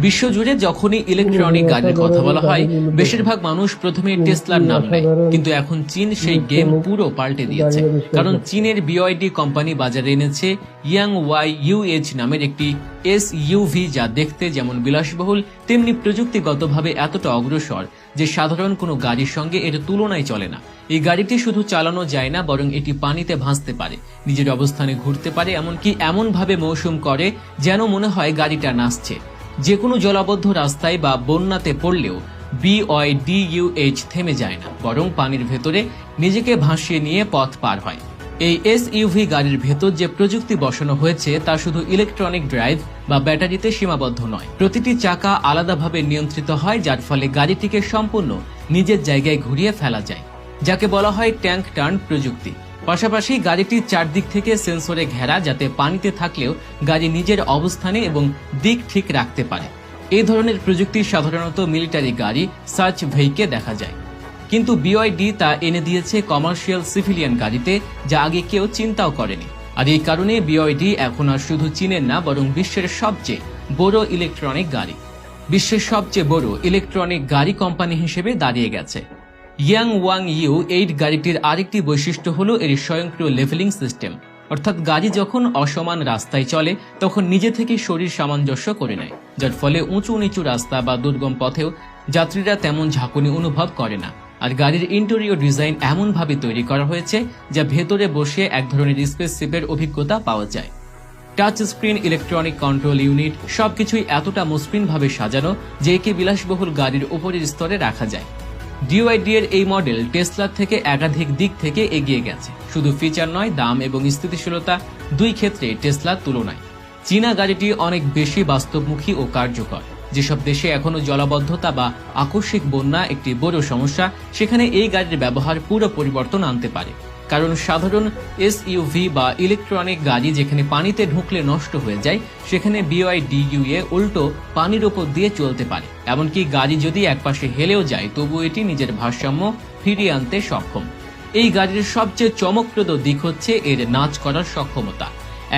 বিশ্বজুড়ে যখনই ইলেকট্রনিক গাড়ির কথা বলা হয় বেশিরভাগ মানুষ প্রথমে টেসলার নাম নেয়, কিন্তু এখন চীন সেই গেম পুরো পাল্টে দিয়েছে। কারণ চীনের বিওয়াইডি কোম্পানি বাজারে এনেছে ইয়াংওয়াই ইউএইচ নামের একটি এসইউভি, যা দেখতে যেমন বিলাসবহুল তেমনি প্রযুক্তিগতভাবে এতটা অগ্রসর যে সাধারণ কোনো গাড়ির সঙ্গে এর তুলনায় চলে না। এই গাড়িটি শুধু চালানো যায় না, বরং এটি পানিতে ভাসতে পারে, নিজের অবস্থানে ঘুরতে পারে, এমনকি এমনভাবে মৌসুম করে যেন মনে হয় গাড়িটা নাচছে। যে কোনো জলাবদ্ধ রাস্তায় বা বন্যাতে পড়লেও বিওয়াইডিইউএইচ থেমে যায় না, বরং পানির ভেতরে নিজেকে ভাসিয়ে নিয়ে পথ পার হয়। এই এসইউভি গাড়ির ভেতর যে প্রযুক্তি বসানো হয়েছে তা শুধু ইলেকট্রনিক ড্রাইভ বা ব্যাটারিতে সীমাবদ্ধ নয়। প্রতিটি চাকা আলাদাভাবে নিয়ন্ত্রিত হয়, যার ফলে গাড়িটিকে সম্পূর্ণ নিজের জায়গায় ঘুরিয়ে ফেলা যায়, যাকে বলা হয় ট্যাঙ্ক টার্ন প্রযুক্তি। পাশাপাশি গাড়িটির চারদিক থেকে সেন্সরে ঘেরা, যাতে পানিতে থাকলেও গাড়ি নিজের অবস্থানে এবং দিক ঠিক রাখতে পারে। এই ধরনের প্রযুক্তি সাধারণত মিলিটারি গাড়ি, সার্চ ভেহিকে দেখা যায়, কিন্তু বিওয়াইডি তা এনে দিয়েছে কমার্শিয়াল সিভিলিয়ান গাড়িতে, যা আগে কেউ চিন্তাও করেনি। আর এই কারণে বিওয়াইডি এখন আর শুধু চীনের না, বরং বিশ্বের সবচেয়ে বড় ইলেকট্রনিক গাড়ি বিশ্বের সবচেয়ে বড় ইলেকট্রনিক গাড়ি কোম্পানি হিসেবে দাঁড়িয়ে গেছে। ইয়াংওয়াং ইউ8 গাড়িটির আরেকটি বৈশিষ্ট্য হলো এর স্বয়ংক্রিয় লেভেলিং সিস্টেম, অর্থাৎ গাড়ি যখন অসমান রাস্তায় চলে তখন নিজে থেকে শরীর সামঞ্জস্য করে নেয়, যার ফলে উঁচু নিচু রাস্তা বা দুর্গম পথেও যাত্রীরা তেমন ঝাঁকুনি অনুভব করে না। আর গাড়ির ইন্টেরিয়র ডিজাইন এমনভাবে তৈরি করা হয়েছে যা ভেতরে বসে এক ধরনের স্পেসশিপের অভিজ্ঞতা পাওয়া যায়। Touch screen, electronic control unit সবকিছুই এতটা মসৃণভাবে সাজানো যে একে বিলাসবহুল গাড়ির উপরের স্তরে রাখা যায়। বিওয়াইডি এর এই মডেল টেসলার থেকে একাধিক দিক থেকে এগিয়ে গেছে। শুধু ফিচার নয়, দাম এবং স্থিতিশীলতা দুই ক্ষেত্রে টেসলার তুলনায় চীনা গাড়িটি অনেক বেশি বাস্তবমুখী ও কার্যকর। যেসব দেশে এখনো জলাবদ্ধতা বা আকস্মিক বন্যা একটি বড় সমস্যা, সেখানে এই গাড়ির ব্যবহার পুরো পরিবর্তন আনতে পারে। কারণ সাধারণ এসইউভি বা ইলেকট্রনিক গাড়ি যেখানে পানিতে ঢুকলে নষ্ট হয়ে যায়, সেখানে বিওয়াইডিইউএ উল্টো পানির ওপর দিয়ে চলতে পারে। এমনকি গাড়ি যদি একপাশে হেলেও যায় তবু এটি নিজের ভারসাম্য ফিরিয়ে আনতে সক্ষম। এই গাড়ির সবচেয়ে চমকপ্রদ দিক হচ্ছে এর নাচ করার সক্ষমতা।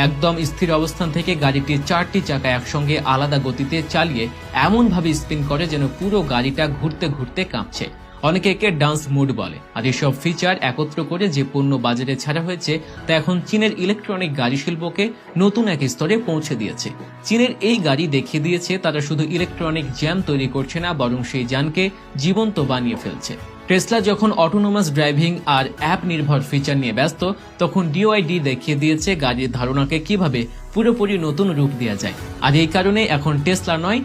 একদম স্থির অবস্থান থেকে গাড়িটির চারটি চাকা একসঙ্গে আলাদা গতিতে চালিয়ে এমনভাবে স্পিন করে যেন পুরো গাড়িটা ঘুরতে ঘুরতে কাঁপছে। অনেকে একে ডান্স মুড বলে। আর এসব ফিচার একত্র করে যে পণ্য বাজারে ছাড়া হয়েছে তা এখন চীনের ইলেকট্রনিক গাড়ি শিল্পকে নতুন এক স্তরে পৌঁছে দিয়েছে। চীনের এই গাড়ি দেখিয়ে দিয়েছে তারা শুধু ইলেকট্রনিক জ্যাম তৈরি করছে না, বরং সেই যানকে জীবন্ত বানিয়ে ফেলছে। টেসলা যখন অটোনোমাস ড্রাইভিং আর অ্যাপ নির্ভর ফিচার নিয়ে ব্যস্ত, তখন বিওয়াইডি দেখিয়ে দিয়েছে গাড়ির ধারণাকে কিভাবে পুরোপুরি নতুন রূপ দেওয়া যায়। আর এই কারণে এখন টেসলা নয়,